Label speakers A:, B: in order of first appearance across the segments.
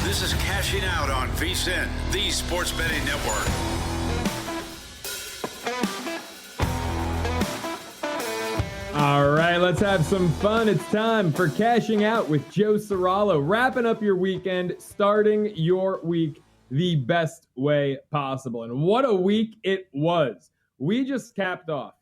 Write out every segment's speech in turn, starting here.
A: This is Cashing Out on VSiN, the sports betting network.
B: All right, let's have some fun. It's time for Cashing Out with Joe Ceraulo. Wrapping up your weekend, starting your week the best way possible. And what a week it was. We just capped off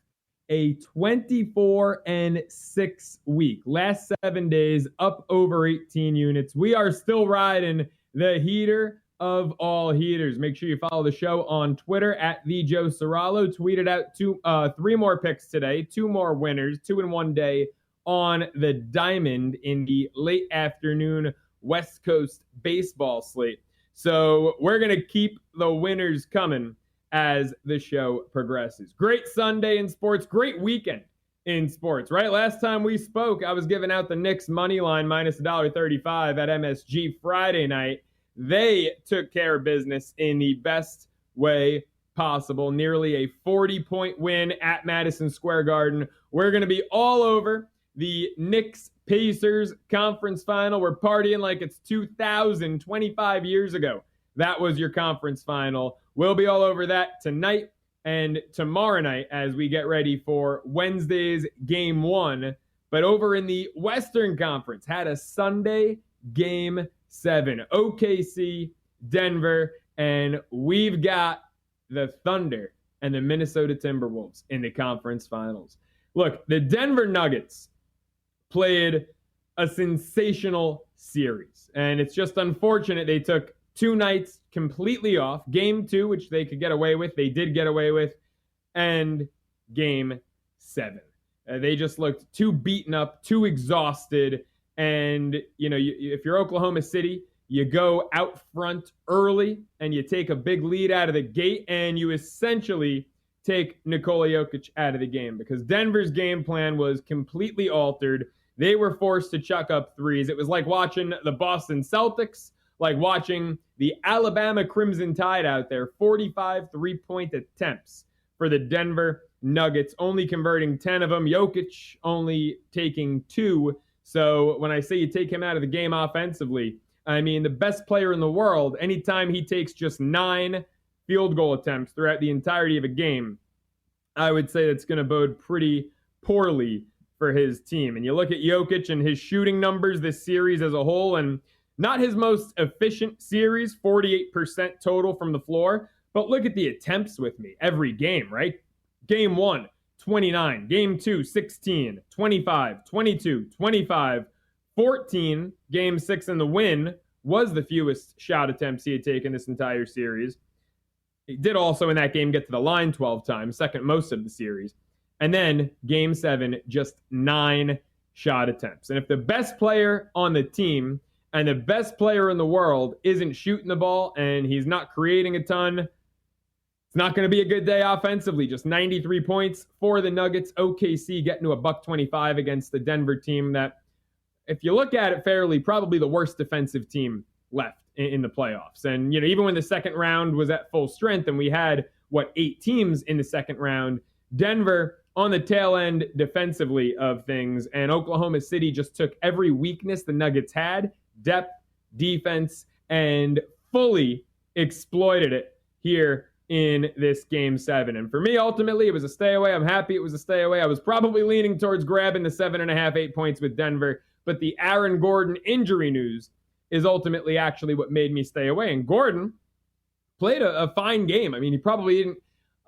B: a 24-6 week. Last 7 days, up over 18 units. We are still riding the heater of all heaters. Make sure you follow the show on Twitter at the Joe Ceraulo. Tweeted out three more picks today, two more winners, 2 in 1 day on the diamond in the late afternoon West Coast baseball slate. So we're going to keep the winners coming as the show progresses. Great Sunday in sports, great weekend in sports, right? Last time we spoke, I was giving out the Knicks money line minus $1.35 at MSG Friday night. They took care of business in the best way possible. Nearly a 40-point win at Madison Square Garden. We're going to be all over the Knicks-Pacers conference final. We're partying like it's 2025 years ago. That was your conference final. We'll be all over that tonight and tomorrow night as we get ready for Wednesday's Game 1. But over in the Western Conference, had a Sunday Game 7. OKC, Denver, and we've got the Thunder and the Minnesota Timberwolves in the conference finals. Look, the Denver Nuggets played a sensational series, and it's just unfortunate they took 2 nights completely off. Game 2, which they could get away with, they did get away with, and Game 7. They just looked too beaten up, too exhausted, and if you're Oklahoma City, you go out front early and you take a big lead out of the gate, and you essentially take Nikola Jokic out of the game because Denver's game plan was completely altered. They were forced to chuck up threes. It was like watching the Boston Celtics, like watching the Alabama Crimson Tide out there, 45 three-point attempts for the Denver Nuggets, only converting 10 of them. Jokic only taking 2. So when I say you take him out of the game offensively, I mean the best player in the world, anytime he takes just 9 field goal attempts throughout the entirety of a game, I would say that's going to bode pretty poorly for his team. And you look at Jokic and his shooting numbers this series as a whole, and not his most efficient series, 48% total from the floor, but look at the attempts with me every game, right? Game 1, 29. Game 2, 16, 25, 22, 25, 14. Game 6 in the win was the fewest shot attempts he had taken this entire series. He did also in that game get to the line 12 times, second most of the series. And then Game 7, just 9 shot attempts. And if the best player on the team and the best player in the world isn't shooting the ball and he's not creating a ton, it's not going to be a good day offensively. Just 93 points for the Nuggets. OKC getting to a $125 against the Denver team that, if you look at it fairly, probably the worst defensive team left in the playoffs. And, even when the second round was at full strength and we had, 8 teams in the second round, Denver on the tail end defensively of things, and Oklahoma City just took every weakness the Nuggets had, depth, defense, and fully exploited it here in this Game 7. And for me, ultimately, it was a stay away. I'm happy it was a stay away. I was probably leaning towards grabbing the 7.5, 8 points with Denver, but the Aaron Gordon injury news is ultimately actually what made me stay away. And Gordon played a fine game. I mean, he probably didn't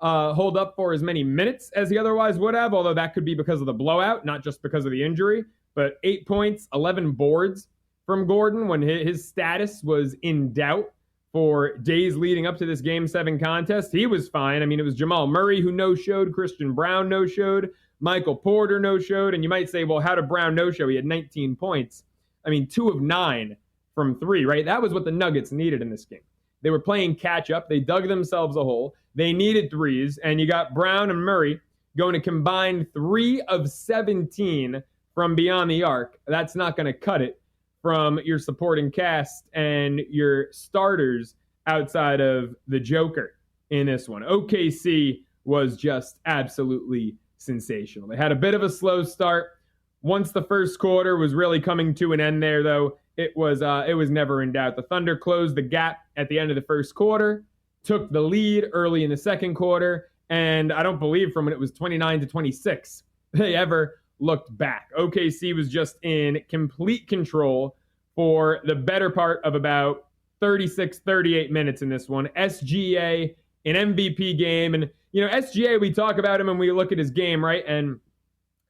B: hold up for as many minutes as he otherwise would have, although that could be because of the blowout, not just because of the injury. But 8 points, 11 boards from Gordon when his status was in doubt for days leading up to this Game 7 contest. He was fine. I mean, it was Jamal Murray who no-showed, Christian Brown no-showed, Michael Porter no-showed, and you might say, well, how did Brown no-show? He had 19 points. I mean, 2 of 9 from 3, right? That was what the Nuggets needed in this game. They were playing catch-up. They dug themselves a hole. They needed threes, and you got Brown and Murray going to combine 3 of 17 from beyond the arc. That's not going to cut it from your supporting cast and your starters outside of the Joker in this one. OKC was just absolutely sensational. They had a bit of a slow start, Once the first quarter was really coming to an end there, though, it was never in doubt. The Thunder closed the gap at the end of the first quarter, took the lead early in the second quarter, and I don't believe from when it was 29-26 they ever looked back. OKC was just in complete control for the better part of about 36, 38 minutes in this one. SGA, an MVP game. And, SGA, we talk about him and we look at his game, right? And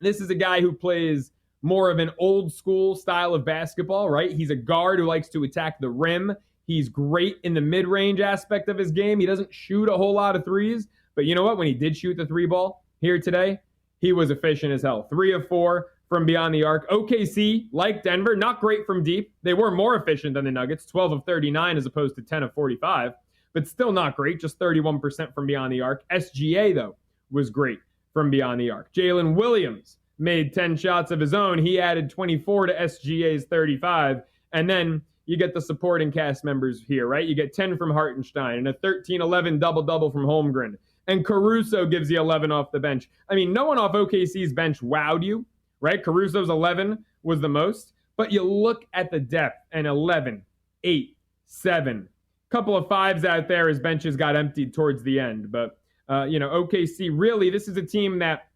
B: this is a guy who plays more of an old school style of basketball, right? He's a guard who likes to attack the rim. He's great in the mid-range aspect of his game. He doesn't shoot a whole lot of threes. But you know what? When he did shoot the three ball here today, he was efficient as hell. 3 of 4 from beyond the arc. OKC, like Denver, not great from deep. They were more efficient than the Nuggets, 12 of 39 as opposed to 10 of 45. But still not great, just 31% from beyond the arc. SGA, though, was great from beyond the arc. Jalen Williams made 10 shots of his own. He added 24 to SGA's 35. And then you get the supporting cast members here, right? You get 10 from Hartenstein and a 13-11 double-double from Holmgren. And Caruso gives you 11 off the bench. I mean, no one off OKC's bench wowed you, right? Caruso's 11 was the most. But you look at the depth, and 11, 8, 7. Couple of 5s out there as benches got emptied towards the end. But, OKC, really, this is a team that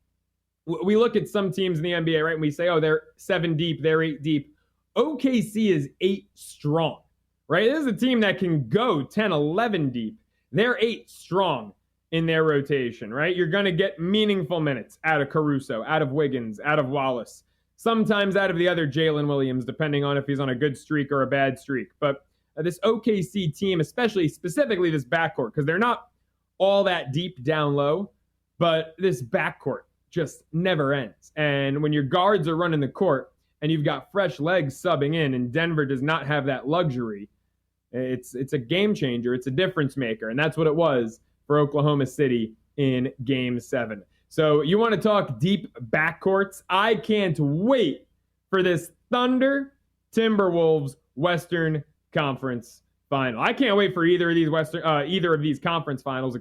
B: we look at some teams in the NBA, right? And we say, oh, they're 7 deep, they're 8 deep. OKC is 8 strong, right? This is a team that can go 10, 11 deep. They're 8 strong in their rotation, right? You're going to get meaningful minutes out of Caruso, out of Wiggins, out of Wallace, sometimes out of the other Jalen Williams, depending on if he's on a good streak or a bad streak. But this OKC team, specifically this backcourt, because they're not all that deep down low, but this backcourt just never ends. And when your guards are running the court and you've got fresh legs subbing in, and Denver does not have that luxury, it's a game changer. It's a difference maker. And that's what it was for Oklahoma City in Game 7. So you want to talk deep backcourts? I can't wait for this Thunder Timberwolves Western Conference Final. I can't wait for either of these conference finals.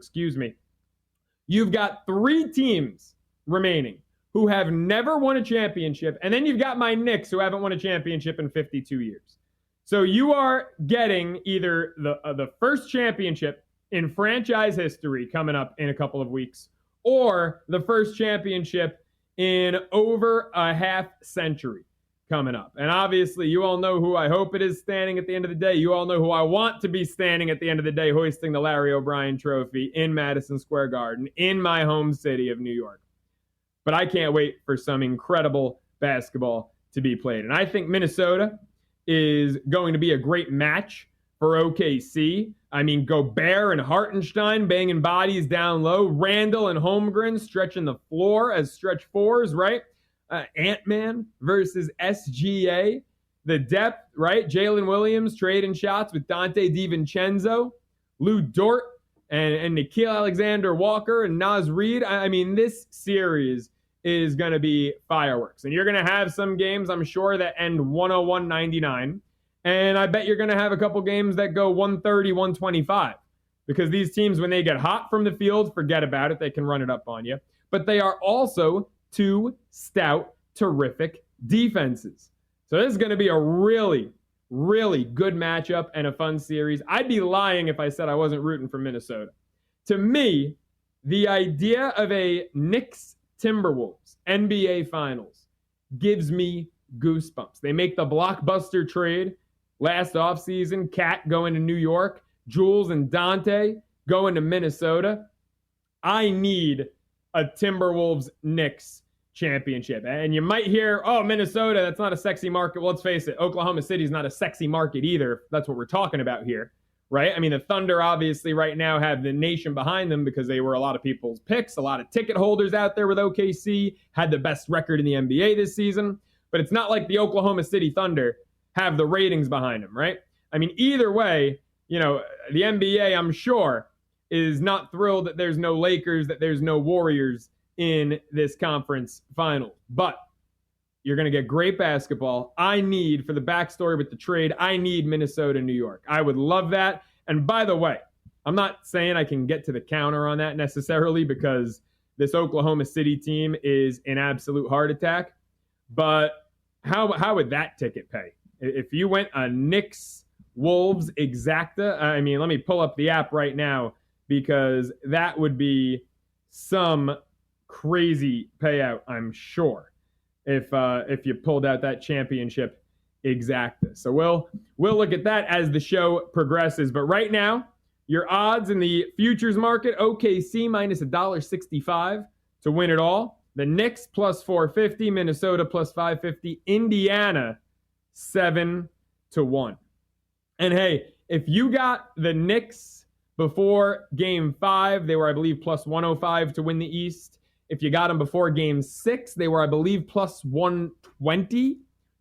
B: You've got 3 teams remaining who have never won a championship, and then you've got my Knicks who haven't won a championship in 52 years. So you are getting either the first championship in franchise history coming up in a couple of weeks, or the first championship in over a half century coming up. And obviously, you all know who I hope it is standing at the end of the day. You all know who I want to be standing at the end of the day, hoisting the Larry O'Brien Trophy in Madison Square Garden, in my home city of New York. But I can't wait for some incredible basketball to be played. And I think Minnesota is going to be a great match for OKC. I mean, Gobert and Hartenstein banging bodies down low. Randall and Holmgren stretching the floor as stretch 4s, right? Ant-Man versus SGA. The depth, right? Jalen Williams trading shots with Dante DiVincenzo. Lou Dort and Nickeil Alexander-Walker and Naz Reid. I mean, this series is going to be fireworks. And you're going to have some games, I'm sure, that end 101-99. And I bet you're going to have a couple games that go 130-125. Because these teams, when they get hot from the field, forget about it. They can run it up on you. But they are also 2 stout, terrific defenses. So this is going to be a really, really good matchup and a fun series. I'd be lying if I said I wasn't rooting for Minnesota. To me, the idea of a Knicks Timberwolves NBA Finals gives me goosebumps. They make the blockbuster trade last offseason. Cat going to New York. Jules and Dante going to Minnesota. I need a Timberwolves Knicks championship. And you might hear, oh, Minnesota, that's not a sexy market. Well, let's face it, Oklahoma City is not a sexy market either. That's what we're talking about here, right? I mean, the Thunder obviously right now have the nation behind them because they were a lot of people's picks, a lot of ticket holders out there with OKC, had the best record in the NBA this season. But it's not like the Oklahoma City Thunder have the ratings behind them, right? I mean, either way, you know, the NBA, I'm sure, is not thrilled that there's no Lakers, that there's no Warriors in this conference final. But you're going to get great basketball. I need, for the backstory with the trade, I need Minnesota, New York. I would love that. And by the way, I'm not saying I can get to the counter on that necessarily because this Oklahoma City team is an absolute heart attack. But how would that ticket pay? If you went a Knicks Wolves exacta, I mean, let me pull up the app right now because that would be some crazy payout, I'm sure, if you pulled out that championship exacta. So we'll look at that as the show progresses. But right now, your odds in the futures market: OKC minus $1.65 to win it all. The Knicks plus 450, Minnesota plus 550, Indiana 7-1. And hey, if you got the Knicks before Game 5, they were, I believe, plus 105 to win the East. If you got them before Game 6, they were, I believe, plus 120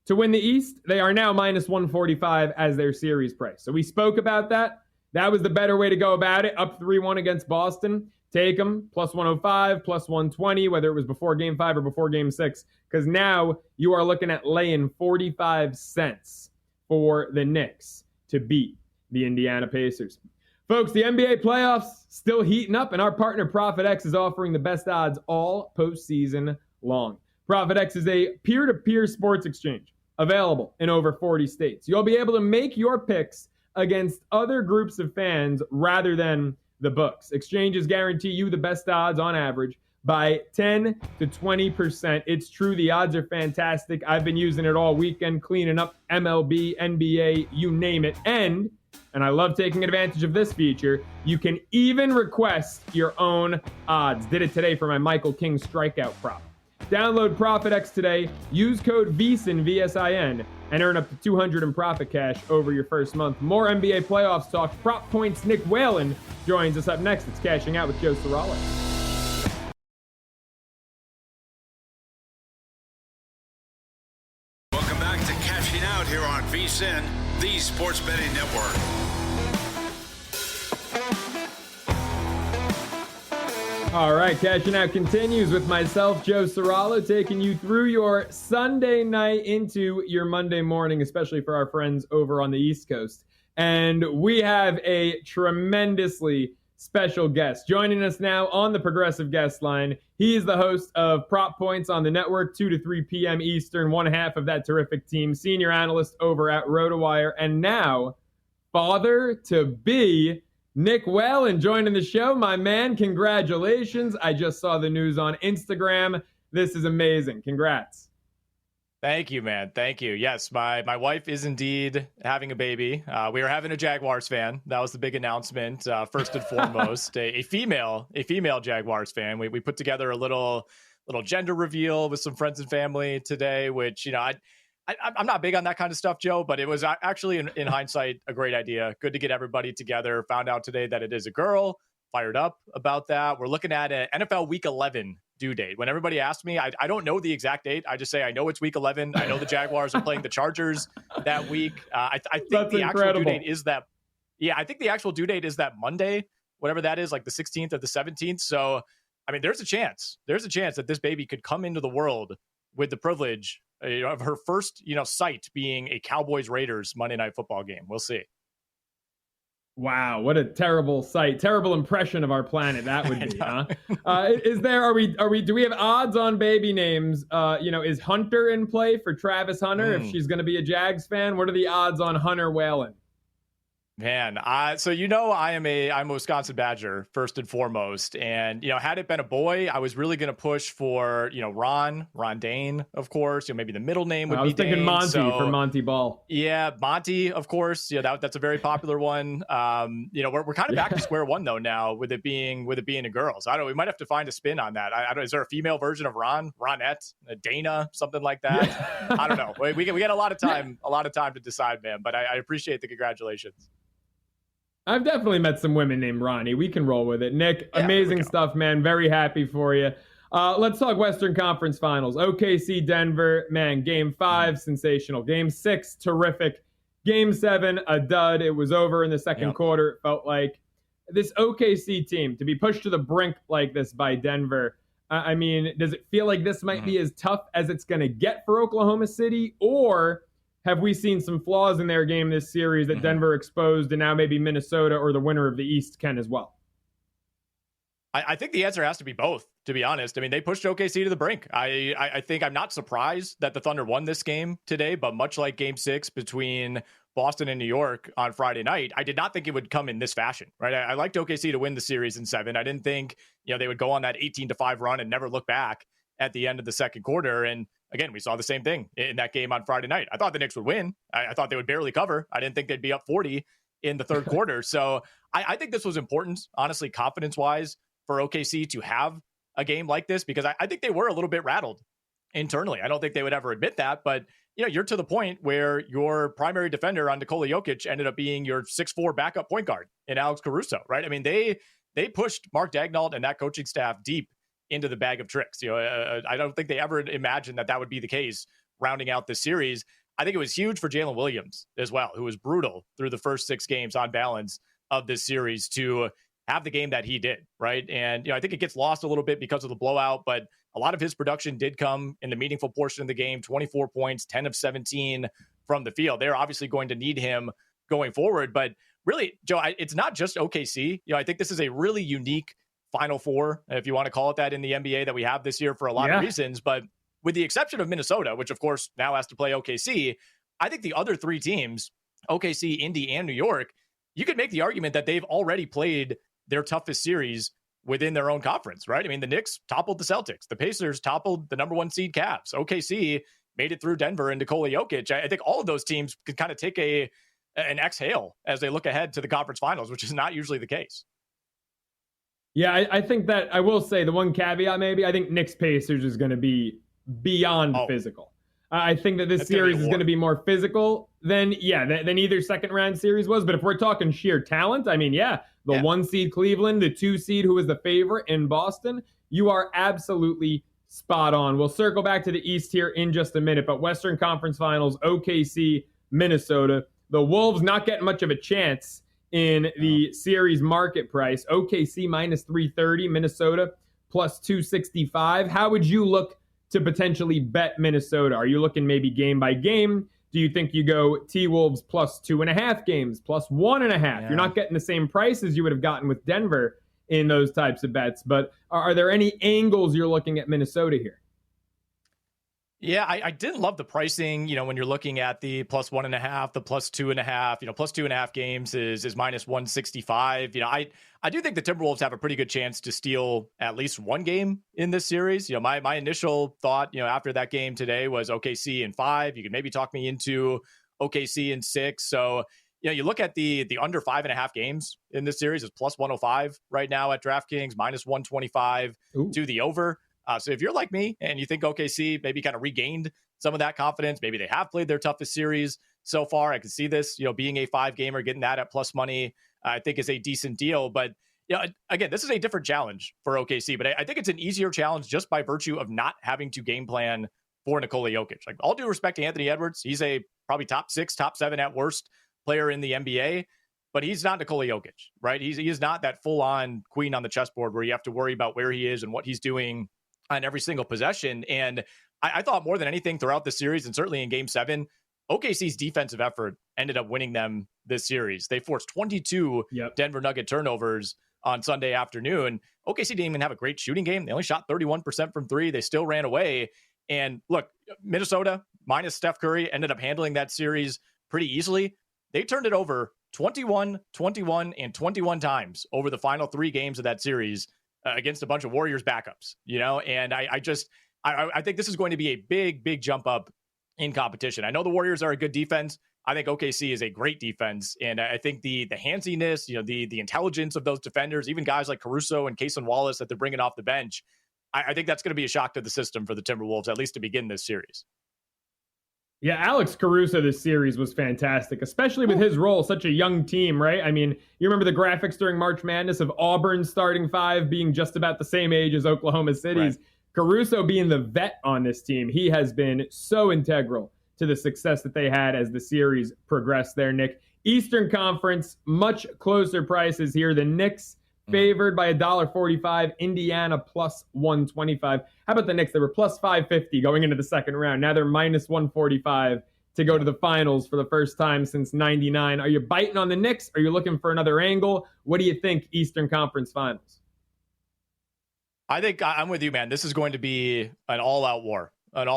B: to win the East. They are now minus 145 as their series price. So we spoke about that. That was the better way to go about it. Up 3-1 against Boston. Take them, plus 105, plus 120, whether it was before Game 5 or before Game 6, because now you are looking at laying 45 cents for the Knicks to beat the Indiana Pacers. Folks, the NBA playoffs still heating up, and our partner ProfitX is offering the best odds all postseason long. ProfitX is a peer-to-peer sports exchange available in over 40 states. You'll be able to make your picks against other groups of fans rather than the books. Exchanges guarantee you the best odds on average by 10 to 20%. It's true. The odds are fantastic. I've been using it all weekend, cleaning up MLB, NBA, you name it. And I love taking advantage of this feature, you can even request your own odds. Did it today for my Michael King strikeout prop. Download ProfitX today. Use code VSIN, VSIN, and earn up to $200 in profit cash over your first month. More NBA playoffs talk. Prop Points Nick Whalen joins us up next. It's Cashing Out with Joe Ceraulo.
A: Welcome back to Cashing Out here on VSIN, the Sports Betting Network.
B: All right, Cashing Out continues with myself, Joe Ceraulo, taking you through your Sunday night into your Monday morning, especially for our friends over on the East Coast. And we have a tremendously special guest joining us now on the Progressive Guest Line. He is the host of Prop Points on the network, 2 to 3 p.m. Eastern, one half of that terrific team, senior analyst over at RotoWire, and now father-to-be Nick Whalen joining the show. My man, congratulations. I just saw the news on Instagram. This is amazing. Congrats.
C: Thank you, man. Thank you. Yes, my wife is indeed having a baby. We are having a Jaguars fan. That was the big announcement. First and foremost, a female Jaguars fan. We put together a little gender reveal with some friends and family today, which, you know, I'm not big on that kind of stuff, Joe, but it was actually, in hindsight, a great idea. Good to get everybody together. Found out today that it is a girl. Fired up about that. We're looking at an NFL Week 11 due date. When everybody asks me, I don't know the exact date. I just say I know it's Week 11. I know the Jaguars are playing the Chargers that week. I think
B: That's
C: the
B: incredible.
C: actual due date is that. Yeah, I think the actual due date is that Monday, whatever that is, like the 16th or the 17th. So, I mean, there's a chance that this baby could come into the world with the privilege of her first, sight being a Cowboys-Raiders Monday Night Football game. We'll see.
B: Wow, what a terrible sight, terrible impression of our planet that would be, huh? Do we have odds on baby names? Is Hunter in play for Travis Hunter if she's going to be a Jags fan? What are the odds on Hunter Whalen?
C: Man, I'm a Wisconsin Badger first and foremost, and had it been a boy, I was really going to push for Ron Dane, of course. Maybe the middle name would be.
B: I was thinking
C: Dane,
B: Monty for Monty Ball.
C: Yeah, Monty, of course. That's a very popular one. We're kind of back to square one though now with it being a girl. So I don't know. We might have to find a spin on that. I don't. Is there a female version of Ronette, Dana, something like that? Yeah. I don't know. We got a lot of time to decide, man. But I appreciate the congratulations.
B: I've definitely met some women named Ronnie. We can roll with it. Nick, amazing stuff, man. Very happy for you. Let's talk Western Conference Finals. OKC, Denver, man, Game 5, sensational. Game 6, terrific. Game 7, a dud. It was over in the second quarter. It felt like this OKC team, to be pushed to the brink like this by Denver, I mean, does it feel like this might be as tough as it's going to get for Oklahoma City? Or have we seen some flaws in their game this series that Denver exposed, and now maybe Minnesota or the winner of the East can as well?
C: I think the answer has to be both, to be honest. I mean, they pushed OKC to the brink. I think I'm not surprised that the Thunder won this game today, but much like Game 6 between Boston and New York on Friday night, I did not think it would come in this fashion, right? I liked OKC to win the series in 7. I didn't think, they would go on that 18-5 run and never look back at the end of the second quarter. And again, we saw the same thing in that game on Friday night. I thought the Knicks would win. I thought they would barely cover. I didn't think they'd be up 40 in the third quarter. So I think this was important, honestly, confidence-wise, for OKC to have a game like this, because I think they were a little bit rattled internally. I don't think they would ever admit that, but you're to the point where your primary defender on Nikola Jokic ended up being your 6'4" backup point guard in Alex Caruso, right? I mean, they pushed Mark Daigneault and that coaching staff deep into the bag of tricks. I don't think they ever imagined that would be the case rounding out this series. I think it was huge for Jalen Williams as well, who was brutal through the first 6 games on balance of this series, to have the game that he did, right? And, I think it gets lost a little bit because of the blowout, but a lot of his production did come in the meaningful portion of the game. 24 points, 10 of 17 from the field. They're obviously going to need him going forward, but really, Joe, it's not just OKC. I think this is a really unique Final Four, if you want to call it that, in the NBA that we have this year for a lot of reasons, but with the exception of Minnesota, which of course now has to play OKC, I think the other 3 teams, OKC, Indy, and New York, you could make the argument that they've already played their toughest series within their own conference, right? I mean, the Knicks toppled the Celtics. The Pacers toppled the number 1 seed Cavs. OKC made it through Denver and Nikola Jokic. I think all of those teams could kind of take an exhale as they look ahead to the conference finals, which is not usually the case.
B: Yeah, I think that, I will say the one caveat maybe, I think Knicks Pacers is going to be beyond physical. I think that this series is going to be more physical than either second round series was. But if we're talking sheer talent, I mean, the 1 seed Cleveland, the 2 seed who was the favorite in Boston, you are absolutely spot on. We'll circle back to the East here in just a minute, but Western Conference Finals, OKC, Minnesota. The Wolves not getting much of a chance in the series market price. OKC minus 330, Minnesota plus 265. How would you look to potentially bet Minnesota? Are you looking maybe game by game? Do you think you go T-Wolves plus 2.5 games, plus 1.5? Yeah. You're not getting the same price as you would have gotten with Denver in those types of bets, but are there any angles you're looking at Minnesota here?
C: Yeah, I didn't love the pricing, when you're looking at the plus 1.5, the plus 2.5, plus 2.5 games is minus 165. I do think the Timberwolves have a pretty good chance to steal at least one game in this series. My initial thought, after that game today was OKC in 5. You could maybe talk me into OKC in 6. So, you look at the under 5.5 games in this series is plus 105 right now at DraftKings, minus 125 to the over. So if you're like me and you think OKC maybe kind of regained some of that confidence, maybe they have played their toughest series so far, I can see this, being a 5-gamer, getting that at plus money, I think is a decent deal. But again, this is a different challenge for OKC, but I think it's an easier challenge just by virtue of not having to game plan for Nikola Jokic. Like, all due respect to Anthony Edwards, he's a probably top 6, top 7 at worst player in the NBA, but he's not Nikola Jokic, right? He is not that full-on queen on the chessboard where you have to worry about where he is and what he's doing on every single possession. And I thought more than anything throughout the series, and certainly in Game 7, OKC's defensive effort ended up winning them this series. They forced 22 Denver Nugget turnovers on Sunday afternoon. OKC didn't even have a great shooting game. They only shot 31% from 3. They still ran away. And look, Minnesota, minus Steph Curry, ended up handling that series pretty easily. They turned it over 21, 21, and 21 times over the final 3 games of that series against a bunch of Warriors backups, and I think this is going to be a big jump up in competition. I know the Warriors are a good defense. I think OKC is a great defense. And I think the handsiness, the intelligence of those defenders, even guys like Caruso and Cason Wallace that they're bringing off the bench, I think that's going to be a shock to the system for the Timberwolves, at least to begin this series.
B: Yeah, Alex Caruso this series was fantastic, especially with his role, such a young team, right? I mean, you remember the graphics during March Madness of Auburn's starting 5 being just about the same age as Oklahoma City's. Right. Caruso being the vet on this team, he has been so integral to the success that they had as the series progressed there, Nick. Eastern Conference, much closer prices here. The Knicks favored by $1.45, Indiana plus 125. How about the Knicks? They were plus 550 going into the second round. Now they're minus 145 to go to the finals for the first time since 99. Are you biting on the Knicks? Are you looking for another angle? What do you think, Eastern Conference Finals?
C: I think I'm with you, man. This is going to be an all-out war. And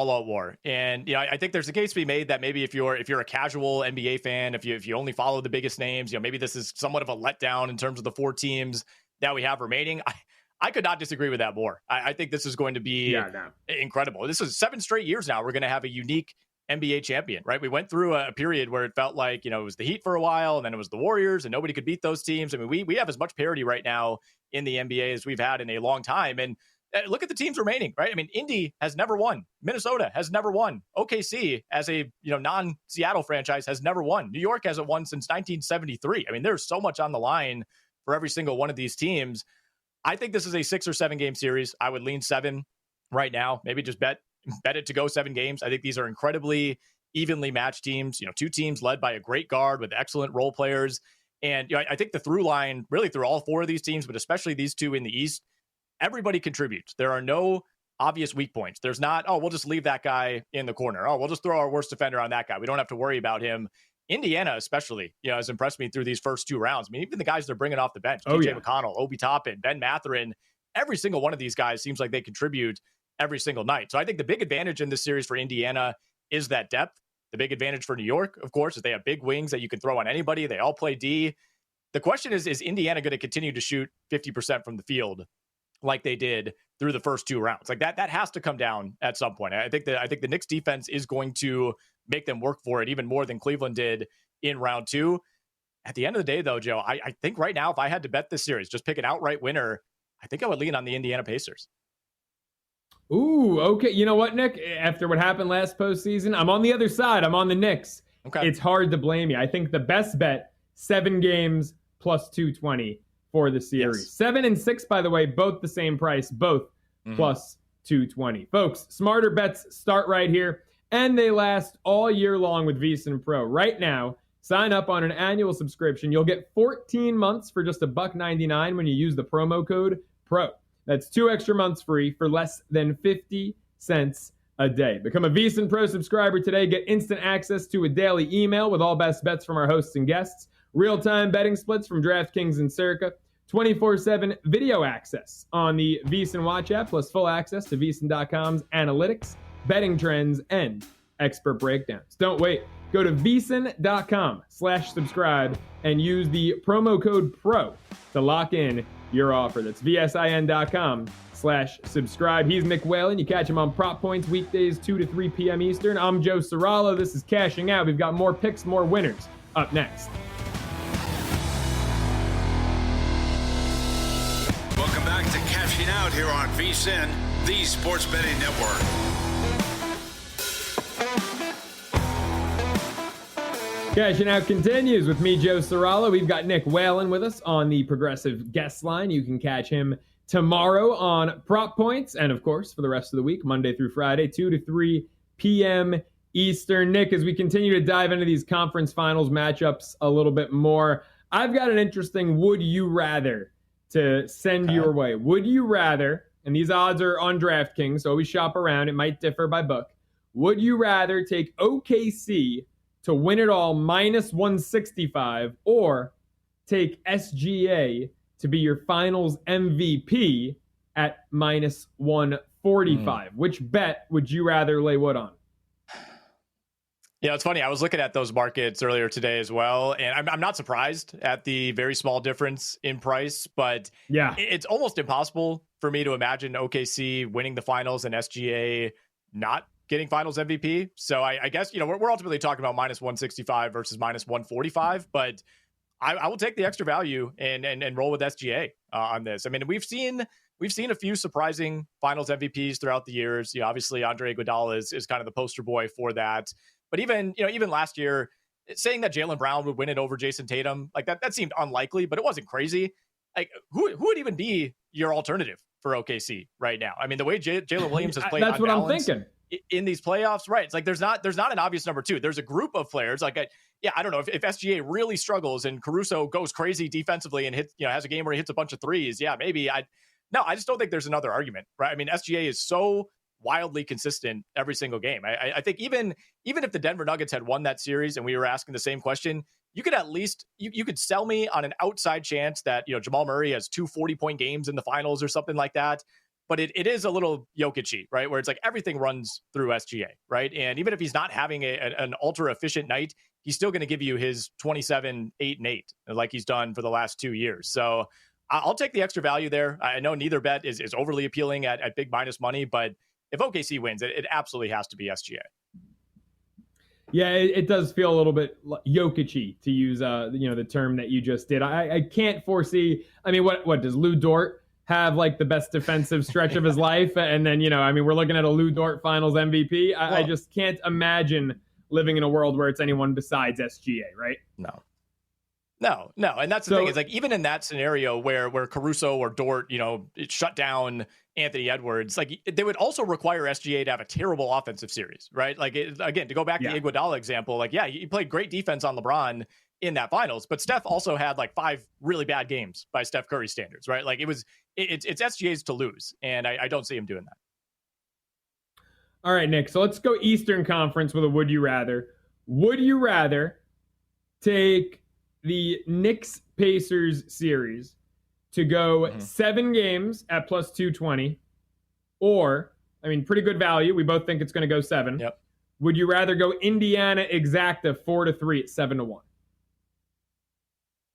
C: I think there's a case to be made that maybe if you're a casual NBA fan, if you only follow the biggest names, maybe this is somewhat of a letdown in terms of the 4 teams that we have remaining. I could not disagree with that more. I think this is going to be incredible. This is 7 straight years now. We're going to have a unique NBA champion, right? We went through a period where it felt like, it was the Heat for a while, and then it was the Warriors, and nobody could beat those teams. I mean, we have as much parity right now in the NBA as we've had in a long time. And look at the teams remaining, right? I mean, Indy has never won. Minnesota has never won. OKC, as a non-Seattle franchise, has never won. New York hasn't won since 1973. I mean, there's so much on the line for every single one of these teams. I think this is a 6 or 7 game series. I would lean 7 right now. Maybe just bet it to go 7 games. I think these are incredibly evenly matched teams. 2 teams led by a great guard with excellent role players. And I think the through line really through all 4 of these teams, but especially these 2 in the East, everybody contributes. There are no obvious weak points. There's not, we'll just leave that guy in the corner. We'll just throw our worst defender on that guy. We don't have to worry about him. Indiana, especially, has impressed me through these first 2 rounds. I mean, even the guys they're bringing off the bench, TJ McConnell, Obi Toppin, Ben Mathurin, every single one of these guys seems like they contribute every single night. So I think the big advantage in this series for Indiana is that depth. The big advantage for New York, of course, is they have big wings that you can throw on anybody. They all play D. The question is Indiana going to continue to shoot 50% from the field like they did through the first 2 rounds? Like that has to come down at some point. I think the Knicks defense is going to make them work for it even more than Cleveland did in round 2. At the end of the day, though, Joe, I think right now, if I had to bet this series, just pick an outright winner, I think I would lean on the Indiana Pacers.
B: Ooh, okay. You know what, Nick? After what happened last postseason, I'm on the other side. I'm on the Knicks.
C: Okay.
B: It's hard to blame you. I think the best bet, 7 games plus 220 for the series.
C: Yes.
B: 7 and 6, by the way, both the same price, both plus 220. Folks, smarter bets start right here, and they last all year long with VSiN Pro. Right now, sign up on an annual subscription. You'll get 14 months for just $1.99 when you use the promo code PRO. That's 2 extra months free for less than 50 cents a day. Become a VSiN Pro subscriber today. Get instant access to a daily email with all best bets from our hosts and guests, real-time betting splits from DraftKings and Circa, 24/7 video access on the VSiN Watch app, plus full access to VSiN.com's analytics, betting trends, and expert breakdowns. Don't wait. Go to VSiN.com/subscribe and use the promo code PRO to lock in your offer. That's VSIN.com/subscribe. He's Nick Whalen. You catch him on Prop Points weekdays 2 to 3 p.m. Eastern. I'm Joe Ceraulo. This is Cashing Out. We've got more picks, more winners up next.
A: Welcome back to Cashing Out here on VSiN, the Sports Betting Network.
B: Cashing Out continues with me, Joe Ceraulo. We've got Nick Whalen with us on the Progressive guest line. You can catch him tomorrow on Prop Points, and of course, for the rest of the week, Monday through Friday, 2 to 3 p.m. Eastern. Nick, as we continue to dive into these conference finals matchups a little bit more, I've got an interesting would you rather to send your way. Would you rather, and these odds are on DraftKings, so always shop around. It might differ by book. Would you rather take OKC to win it all minus 165 or take SGA to be your finals MVP at minus 145? Which bet would you rather lay wood on?
C: Yeah, it's funny. I was looking at those markets earlier today as well, and I'm not surprised at the very small difference in price, but yeah, it's almost impossible for me to imagine OKC winning the finals and SGA not getting finals MVP. So I guess, we're ultimately talking about minus 165 versus minus 145, but I will take the extra value and roll with SGA on this. I mean, we've seen a few surprising finals MVPs throughout the years. Obviously Andre Iguodala is kind of the poster boy for that. But even last year, saying that Jaylen Brown would win it over Jason Tatum, like that seemed unlikely, but it wasn't crazy. Like who would even be your alternative for OKC right now? I mean, the way Jalen Williams has played,
B: that's what I'm thinking
C: in these playoffs, right? It's like there's not an obvious number 2. There's a group of players like I don't know if SGA really struggles and Caruso goes crazy defensively and hits has a game where he hits a bunch of threes. Yeah, maybe I just don't think there's another argument, right? I mean, SGA is so wildly consistent every single game. I think even if the Denver Nuggets had won that series and we were asking the same question, you could at least you could sell me on an outside chance that Jamal Murray has 2 40-point games in the finals or something like that. but it is a little Jokic-y, right? Where it's like everything runs through SGA, right? And even if he's not having an ultra efficient night, he's still going to give you his 27, 8, and 8, like he's done for the last 2 years. So I'll take the extra value there. I know neither bet is overly appealing at big minus money, but if OKC wins, it absolutely has to be SGA.
B: Yeah, it does feel a little bit Jokic-y, to use the term that you just did. I can't foresee. I mean, what does Lou Dort have like the best defensive stretch of his life? And then we're looking at a Lou Dort Finals MVP. I just can't imagine living in a world where it's anyone besides SGA, right?
C: No. And that's the thing is, like, even in that scenario where Caruso or Dort, it shut down Anthony Edwards, like they would also require SGA to have a terrible offensive series, right? Like, again, to go back to the Iguodala example, like, yeah, he played great defense on LeBron in that finals, but Steph also had like 5 really bad games by Steph Curry standards, right? Like it's SGA's to lose, and I don't see him doing that.
B: All right, Nick. So let's go Eastern Conference with a would you rather. Would you rather take the Knicks Pacers series to go 7 games at plus 220, or, I mean, pretty good value. We both think it's going to go 7.
C: Yep.
B: Would you rather go Indiana exacta 4-3 at 7-1?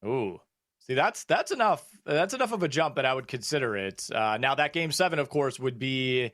C: Ooh, see, that's enough. That's enough of a jump that I would consider it. Now that game 7, of course, would be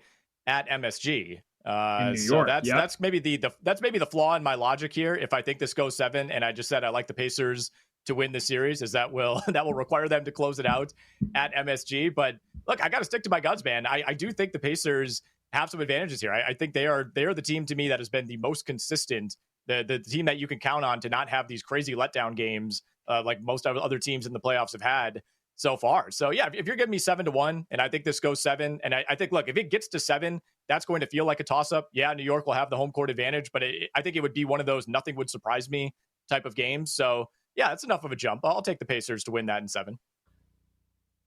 C: at MSG.
B: In New
C: so
B: York,
C: that's maybe the flaw in my logic here. If I think this goes 7, and I just said I like the Pacers to win the series, is that will require them to close it out at MSG. But look, I got to stick to my guns, man. I do think the Pacers have some advantages here. I think they are the team to me that has been the most consistent, the team that you can count on to not have these crazy letdown games like most other teams in the playoffs have had so far. So yeah, if you're giving me 7-1, and I think this goes 7, and I think, look, if it gets to 7, that's going to feel like a toss-up. Yeah, New York will have the home court advantage, but I think it would be one of those nothing would surprise me type of games. So yeah, it's enough of a jump. I'll take the Pacers to win that in 7.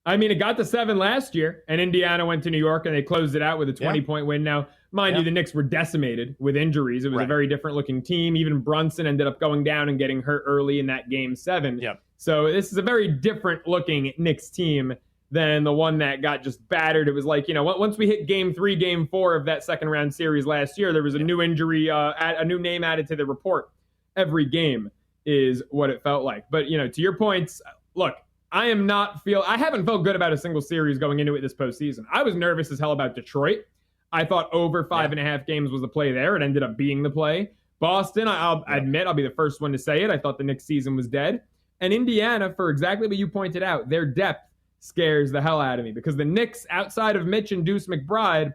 B: I mean, it got to 7 last year, and Indiana went to New York, and they closed it out with a 20-point win. Now, mind you, the Knicks were decimated with injuries. It was a very different-looking team. Even Brunson ended up going down and getting hurt early in that game 7.
C: Yep.
B: So this is a very different-looking Knicks team than the one that got just battered. It was like, once we hit game 3, game 4 of that second-round series last year, there was a new injury, a new name added to the report every game is what it felt like. But, to your points, look, I haven't felt good about a single series going into it this postseason. I was nervous as hell about Detroit. I thought over 5.5 games was the play there. It ended up being the play. Boston, I'll admit, I'll be the first one to say it. I thought the Knicks season was dead. And Indiana, for exactly what you pointed out, their depth scares the hell out of me, because the Knicks, outside of Mitch and Deuce McBride,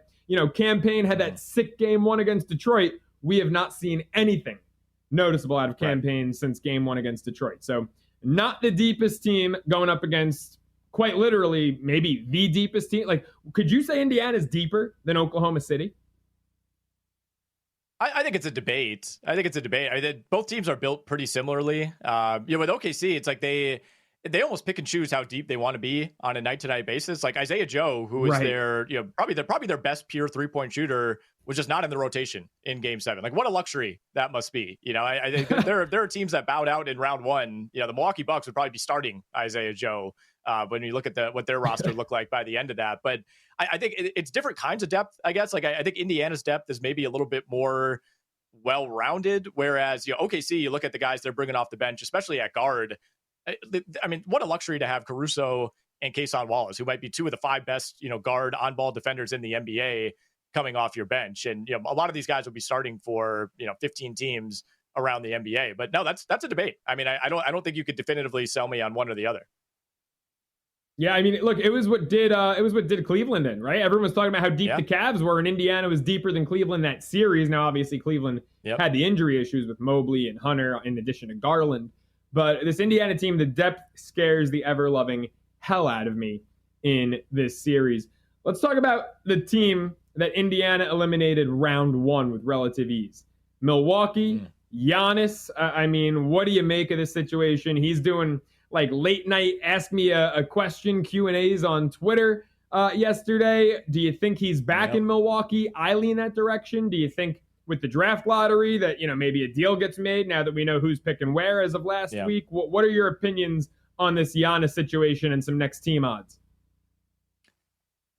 B: Campaign had that sick game 1 against Detroit. We have not seen anything noticeable out of Campaign since game 1 against Detroit. So not the deepest team going up against, quite literally, maybe the deepest team. Like, could you say Indiana's deeper than Oklahoma City?
C: I think it's a debate. Both teams are built pretty similarly. With OKC, it's like they almost pick and choose how deep they want to be on a night-to-night basis. Like Isaiah Joe, who is their, probably their best pure 3-point shooter, was just not in the rotation in Game 7. Like, what a luxury that must be. I think there are teams that bowed out in round 1. The Milwaukee Bucks would probably be starting Isaiah Joe when you look at what their roster looked like by the end of that. But I think it's different kinds of depth, I guess. Like, I think Indiana's depth is maybe a little bit more well-rounded, whereas OKC, you look at the guys they're bringing off the bench, especially at guard. I mean, what a luxury to have Caruso and Kayson Wallace, who might be 2 of the 5 best, guard on-ball defenders in the NBA, coming off your bench. And, a lot of these guys will be starting for, 15 teams around the NBA. But no, that's a debate. I mean, I don't think you could definitively sell me on one or the other.
B: Yeah, I mean, look, it was what did Cleveland in, right? Everyone was talking about how deep the Cavs were, and Indiana was deeper than Cleveland that series. Now, obviously, Cleveland had the injury issues with Mobley and Hunter in addition to Garland. But this Indiana team, the depth scares the ever-loving hell out of me in this series. Let's talk about the team that Indiana eliminated round 1 with relative ease. Milwaukee, Giannis. I mean, what do you make of this situation? He's doing like late night ask me a question Q&As on Twitter yesterday. Do you think he's back in Milwaukee? I lean that direction. Do you think with the draft lottery that, maybe a deal gets made now that we know who's picking where as of last week? What are your opinions on this Giannis situation and some next team odds?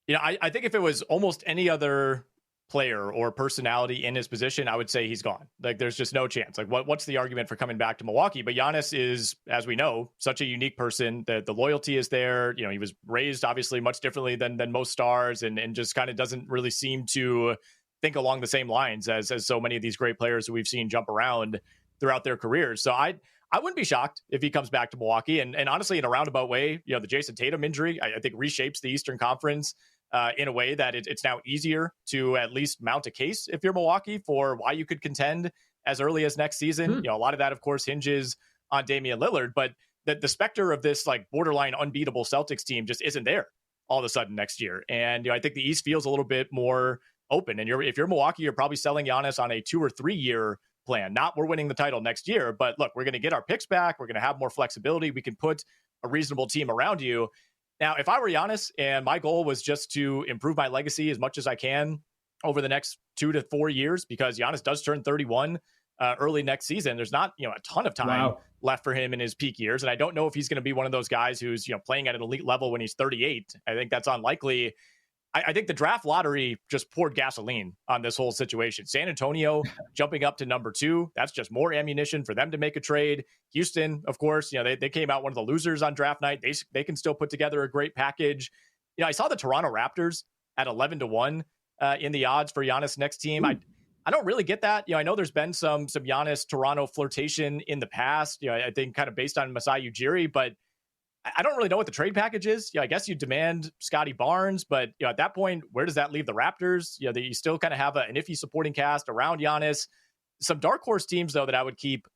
C: I think if it was almost any other player or personality in his position, I would say he's gone. Like, there's just no chance. Like, what's the argument for coming back to Milwaukee? But Giannis is, as we know, such a unique person. The loyalty is there. He was raised obviously much differently than most stars, and just kind of doesn't really seem to think along the same lines as so many of these great players that we've seen jump around throughout their careers. So I wouldn't be shocked if he comes back to Milwaukee. And honestly, in a roundabout way, the Jason Tatum injury, I think reshapes the Eastern Conference in a way that it's now easier to at least mount a case if you're Milwaukee for why you could contend as early as next season. A lot of that, of course, hinges on Damian Lillard, but the specter of this like borderline unbeatable Celtics team just isn't there all of a sudden next year. And I think the East feels a little bit more open. And if you're Milwaukee, you're probably selling Giannis on a 2 or 3 year plan. Not we're winning the title next year, but look, we're going to get our picks back. We're going to have more flexibility. We can put a reasonable team around you. Now, if I were Giannis and my goal was just to improve my legacy as much as I can over the next 2 to 4 years, because Giannis does turn 31 early next season, there's not a ton of time left for him in his peak years. And I don't know if he's going to be one of those guys who's playing at an elite level when he's 38. I think that's unlikely. I think the draft lottery just poured gasoline on this whole situation. San Antonio jumping up to number 2. That's just more ammunition for them to make a trade. Houston, of course, they came out one of the losers on draft night. They can still put together a great package. I saw the Toronto Raptors at 11-1 in the odds for Giannis' next team. I don't really get that. I know there's been some Giannis Toronto flirtation in the past. I think kind of based on Masai Ujiri, but I don't really know what the trade package is. I guess you demand Scotty Barnes, but at that point, where does that leave the Raptors? You still kind of have an iffy supporting cast around Giannis. Some dark horse teams, though, that I would keep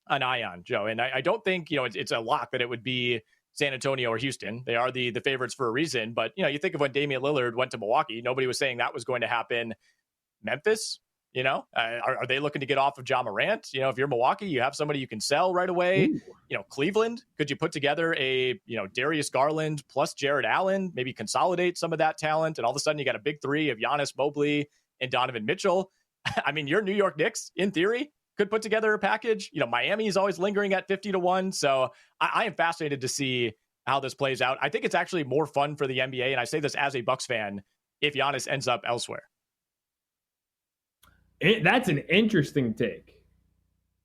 C: an eye on, Joe. And I don't think it's a lock that it would be San Antonio or Houston. They are the favorites for a reason. But you think of when Damian Lillard went to Milwaukee, nobody was saying that was going to happen. Memphis. Are they looking to get off of Ja Morant? If you're Milwaukee, you have somebody you can sell right away. Cleveland, could you put together a, Darius Garland plus Jared Allen, maybe consolidate some of that talent? And all of a sudden you got a big 3 of Giannis, Mobley, and Donovan Mitchell. I mean, your New York Knicks, in theory, could put together a package. Miami is always lingering at 50-1. So I am fascinated to see how this plays out. I think it's actually more fun for the NBA. And I say this as a Bucks fan, if Giannis ends up elsewhere.
B: That's an interesting take,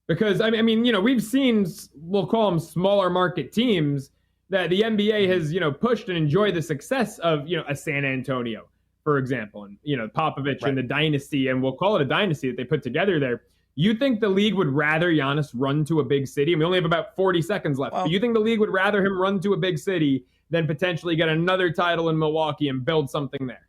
B: because I mean, we've seen, we'll call them smaller market teams that the NBA has, pushed and enjoyed the success of, a San Antonio, for example, and, Popovich and the dynasty, and we'll call it a dynasty that they put together there. You think the league would rather Giannis run to a big city? And we only have about 40 seconds left. But you think the league would rather him run to a big city than potentially get another title in Milwaukee and build something there?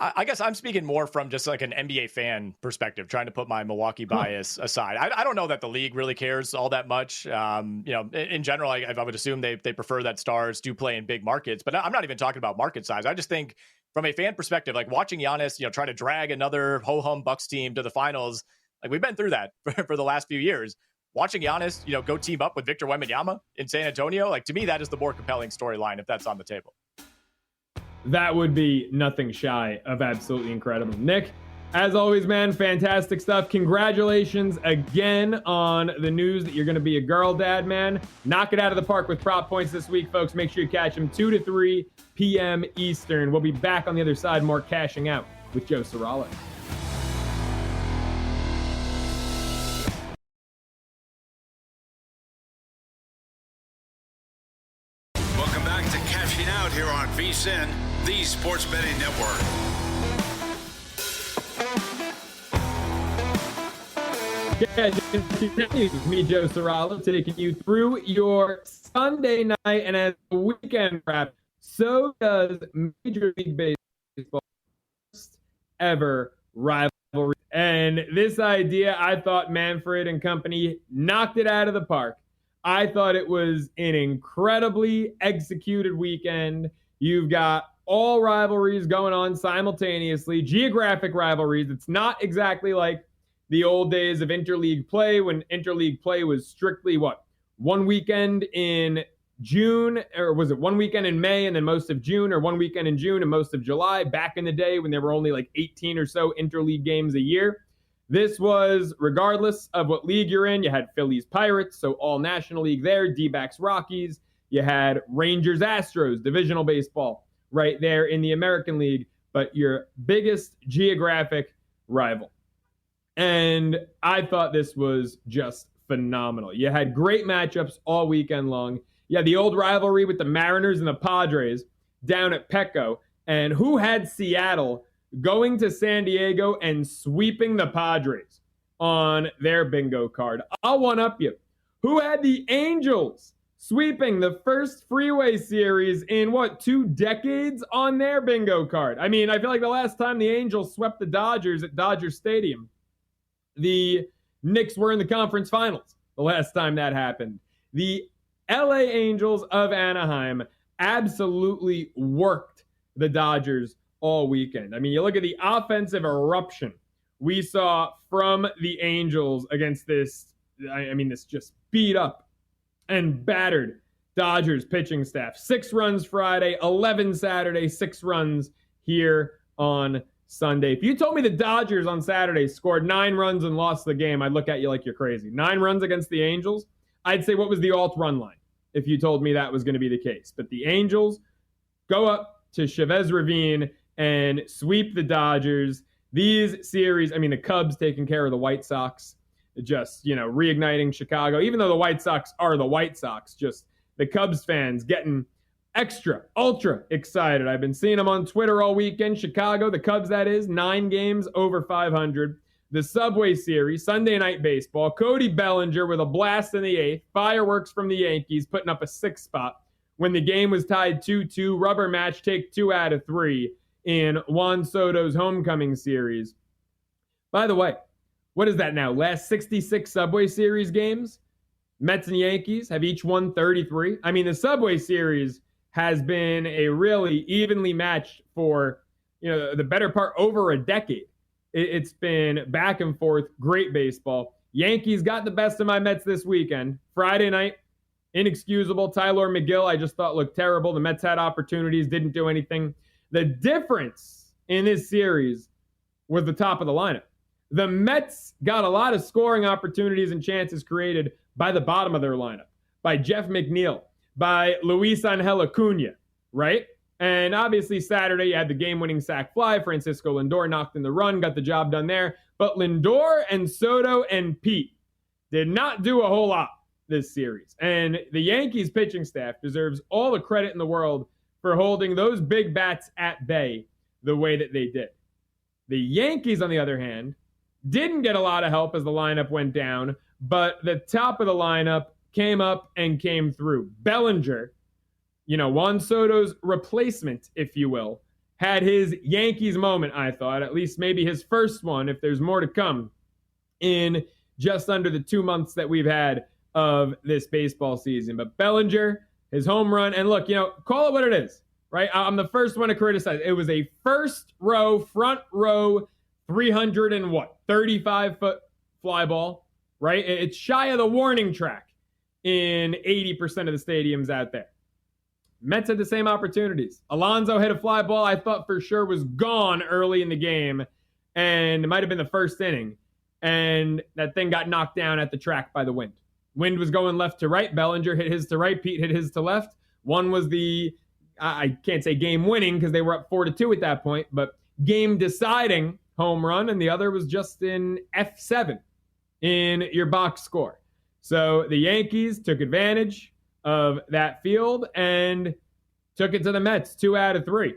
C: I guess I'm speaking more from just like an NBA fan perspective, trying to put my Milwaukee bias aside. I don't know that the league really cares all that much. In general, I would assume they prefer that stars do play in big markets, but I'm not even talking about market size. I just think from a fan perspective, like watching Giannis, try to drag another ho-hum Bucks team to the finals. Like, we've been through that for the last few years. Watching Giannis, go team up with Victor Wembanyama in San Antonio, like, to me, that is the more compelling storyline if that's on the table.
B: That would be nothing shy of absolutely incredible. Nick, as always, man, fantastic stuff. Congratulations again on the news that you're going to be a girl dad, man. Knock it out of the park with prop points this week, folks. Make sure you catch them 2 to 3 p.m. Eastern. We'll be back on the other side, more cashing out with Joe Ceraulo.
A: Welcome back to Cashing Out here on VSiN, the Sports Betting Network.
B: Me, Joe Ceraulo, taking you through your Sunday night, and as the weekend wrap, so does Major League Baseball first ever rivalry. And this idea, I thought Manfred and company knocked it out of the park. I thought it was an incredibly executed weekend. You've got all rivalries going on simultaneously, geographic rivalries. It's not exactly like the old days of interleague play, when interleague play was strictly one weekend in June, or was it one weekend in May and then most of June, or one weekend in June and most of July, back in the day when there were only like 18 or so interleague games a year. This was, regardless of what league you're in, you had Phillies Pirates, so all National League there, D-backs Rockies. You had Rangers Astros, divisional baseball, right there in the American League, but your biggest geographic rival. And I thought this was just phenomenal. You had great matchups all weekend long. You had the old rivalry with the Mariners and the Padres down at Petco. And who had Seattle going to San Diego and sweeping the Padres on their bingo card? I'll one-up you. Who had the Angels sweeping the first freeway series in, 2 decades on their bingo card? I mean, I feel like the last time the Angels swept the Dodgers at Dodger Stadium, the Knicks were in the conference finals the last time that happened. The LA Angels of Anaheim absolutely worked the Dodgers all weekend. I mean, you look at the offensive eruption we saw from the Angels against this just beat up and battered Dodgers pitching staff. 6 runs Friday, 11 Saturday, 6 runs here on Sunday. If you told me the Dodgers on Saturday scored 9 runs and lost the game, I'd look at you like you're crazy. 9 runs against the Angels? I'd say, what was the alt run line if you told me that was going to be the case? But the Angels go up to Chavez Ravine and sweep the Dodgers. These series, the Cubs taking care of the White Sox, just, reigniting Chicago. Even though the White Sox are the White Sox, just the Cubs fans getting extra, ultra excited. I've been seeing them on Twitter all weekend. Chicago, the Cubs, that is, 9 games over 500. The Subway Series, Sunday Night Baseball. Cody Bellinger with a blast in the 8th. Fireworks from the Yankees, putting up a 6th spot when the game was tied 2-2. Rubber match, take 2 out of 3 in Juan Soto's homecoming series. By the way, what is that now? Last 66 Subway Series games? Mets and Yankees have each won 33. The Subway Series has been a really evenly matched for, the better part over a decade. It's been back and forth, great baseball. Yankees got the best of my Mets this weekend. Friday night, inexcusable. Tyler McGill, I just thought looked terrible. The Mets had opportunities, didn't do anything. The difference in this series was the top of the lineup. The Mets got a lot of scoring opportunities and chances created by the bottom of their lineup, by Jeff McNeil, by Luis Angel Acuna, right? And obviously Saturday you had the game-winning sac fly. Francisco Lindor knocked in the run, got the job done there. But Lindor and Soto and Pete did not do a whole lot this series. And the Yankees pitching staff deserves all the credit in the world for holding those big bats at bay the way that they did. The Yankees, on the other hand, didn't get a lot of help as the lineup went down, but the top of the lineup came up and came through. Bellinger, Juan Soto's replacement, if you will, had his Yankees moment, I thought, at least maybe his first one, if there's more to come, in just under the 2 months that we've had of this baseball season. But Bellinger, his home run, and look, call it what it is, right? I'm the first one to criticize. It was a front row, 35-foot fly ball, right? It's shy of the warning track in 80% of the stadiums out there. Mets had the same opportunities. Alonso hit a fly ball I thought for sure was gone early in the game, and it might have been the first inning, and that thing got knocked down at the track by the wind. Wind was going left to right. Bellinger hit his to right. Pete hit his to left. One was the, I can't say game winning because they were up 4-2 at that point, but game deciding home run, and the other was just in F7 in your box score. So the Yankees took advantage of that field and took it to the Mets, 2 out of 3.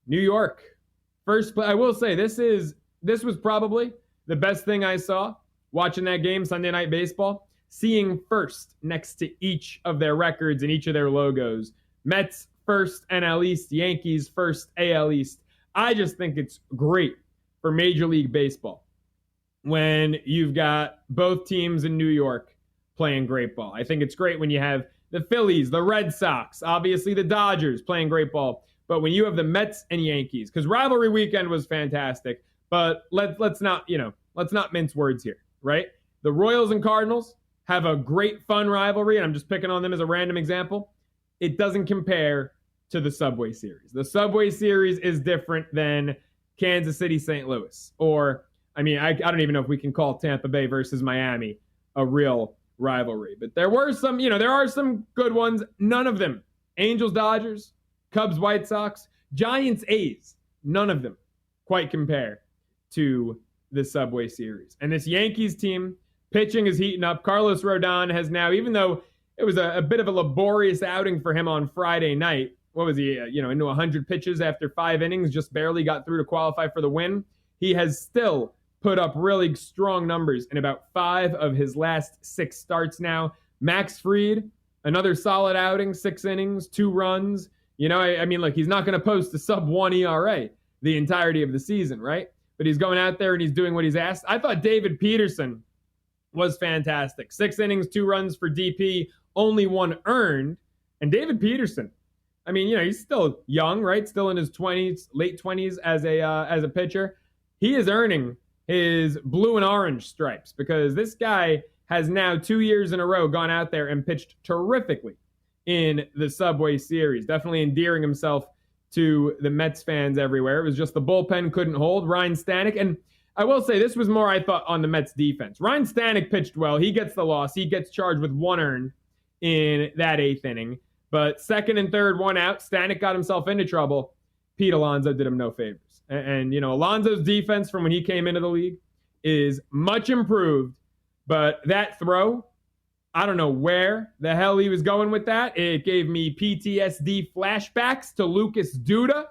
B: New York, first play. I will say this was probably the best thing I saw watching that game, Sunday Night Baseball, seeing first next to each of their records and each of their logos. Mets first NL East, Yankees first AL East. I just think it's great for Major League Baseball when you've got both teams in New York playing great ball. I think it's great when you have the Phillies, the Red Sox, obviously the Dodgers playing great ball. But when you have the Mets and Yankees, because rivalry weekend was fantastic, but let's not mince words here, right? The Royals and Cardinals have a great fun rivalry, and I'm just picking on them as a random example. It doesn't compare to the Subway Series. The Subway Series is different than Kansas City, St. Louis. Or, I don't even know if we can call Tampa Bay versus Miami a real rivalry. But there are some good ones. None of them. Angels, Dodgers, Cubs, White Sox, Giants, A's. None of them quite compare to the Subway Series. And this Yankees team, pitching is heating up. Carlos Rodon has now, even though it was a bit of a laborious outing for him on Friday night, what was he, into 100 pitches after 5 innings, just barely got through to qualify for the win. He has still put up really strong numbers in about 5 of his last 6 starts now. Max Fried, another solid outing, 6 innings, 2 runs. Look, he's not going to post a sub-1 ERA the entirety of the season, right? But he's going out there and he's doing what he's asked. I thought David Peterson was fantastic. 6 innings, 2 runs for DP, only 1 earned. And David Peterson, he's still young, right? Still in his 20s, late 20s as a pitcher. He is earning his blue and orange stripes because this guy has now 2 years in a row gone out there and pitched terrifically in the Subway Series. Definitely endearing himself to the Mets fans everywhere. It was just the bullpen couldn't hold. Ryan Stanek, and I will say this was more, I thought, on the Mets defense. Ryan Stanek pitched well. He gets the loss. He gets charged with 1 earned in that 8th inning. But 2nd and 3rd, 1 out. Stanek got himself into trouble. Pete Alonso did him no favors. And Alonso's defense from when he came into the league is much improved. But that throw, I don't know where the hell he was going with that. It gave me PTSD flashbacks to Lucas Duda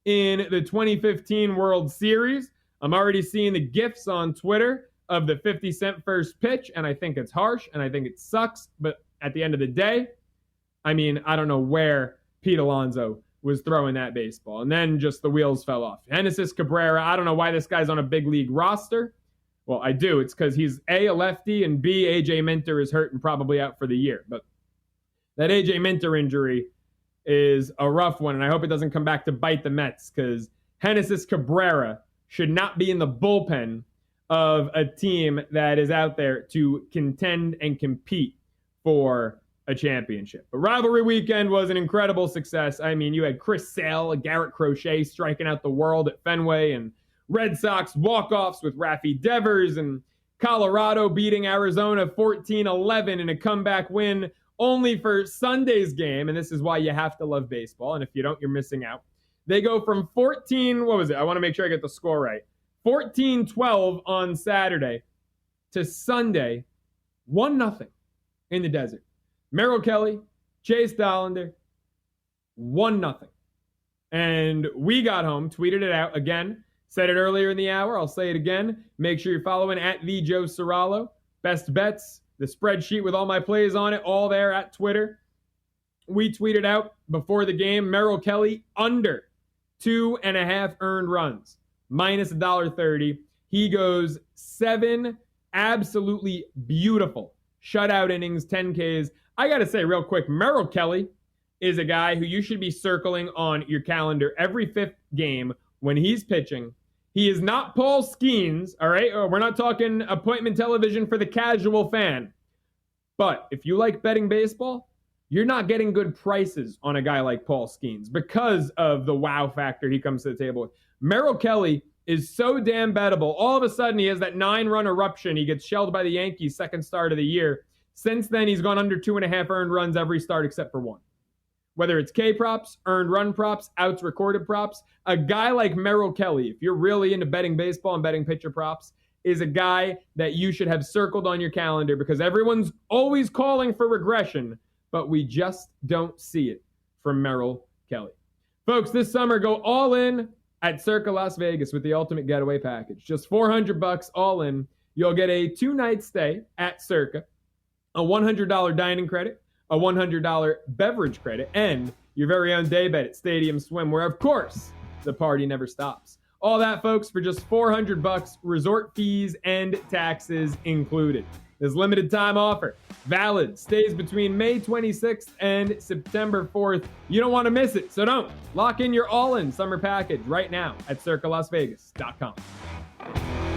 B: in the 2015 World Series. I'm already seeing the GIFs on Twitter of the 50 Cent first pitch, and I think it's harsh, and I think it sucks. But at the end of the day, I don't know where Pete Alonso was throwing that baseball. And then just the wheels fell off. Genesis Cabrera, I don't know why this guy's on a big league roster. Well, I do. It's because he's A, lefty, and B, A.J. Minter is hurt and probably out for the year. But that A.J. Minter injury is a rough one, and I hope it doesn't come back to bite the Mets because Genesis Cabrera should not be in the bullpen of a team that is out there to contend and compete for a championship. But rivalry weekend was an incredible success. You had Chris Sale, Garrett Crochet striking out the world at Fenway, and Red Sox walk-offs with Rafi Devers, and Colorado beating Arizona 14-11 in a comeback win only for Sunday's game. And this is why you have to love baseball. And if you don't, you're missing out. They go from 14, what was it? I want to make sure I get the score right. 14-12 on Saturday to Sunday, 1-0 in the desert. Merrill Kelly, Chase Dollander, 1-0. And we got home, tweeted it out again, said it earlier in the hour. I'll say it again. Make sure you're following at the Joe Ceraulo. Best bets, the spreadsheet with all my plays on it, all there at Twitter. We tweeted out before the game, Merrill Kelly under 2.5 earned runs, minus $1.30. He goes 7 absolutely beautiful shutout innings, 10 Ks. I got to say real quick, Merrill Kelly is a guy who you should be circling on your calendar every 5th game when he's pitching. He is not Paul Skeens, all right? We're not talking appointment television for the casual fan. But if you like betting baseball, you're not getting good prices on a guy like Paul Skeens because of the wow factor he comes to the table with. Merrill Kelly is so damn bettable. All of a sudden, he has that 9-run eruption. He gets shelled by the Yankees, 2nd start of the year. Since then, he's gone under 2.5 earned runs every start except for 1. Whether it's K props, earned run props, outs recorded props, a guy like Merrill Kelly, if you're really into betting baseball and betting pitcher props, is a guy that you should have circled on your calendar because everyone's always calling for regression, but we just don't see it from Merrill Kelly. Folks, this summer, go all in at Circa Las Vegas with the Ultimate Getaway Package. Just $400 all in. You'll get a 2-night stay at Circa, a $100 dining credit, a $100 beverage credit, and your very own day bet at Stadium Swim, where, of course, the party never stops. All that, folks, for just $400, resort fees and taxes included. This limited time offer, valid, stays between May 26th and September 4th. You don't want to miss it, so don't. Lock in your all-in summer package right now at CircaLasVegas.com.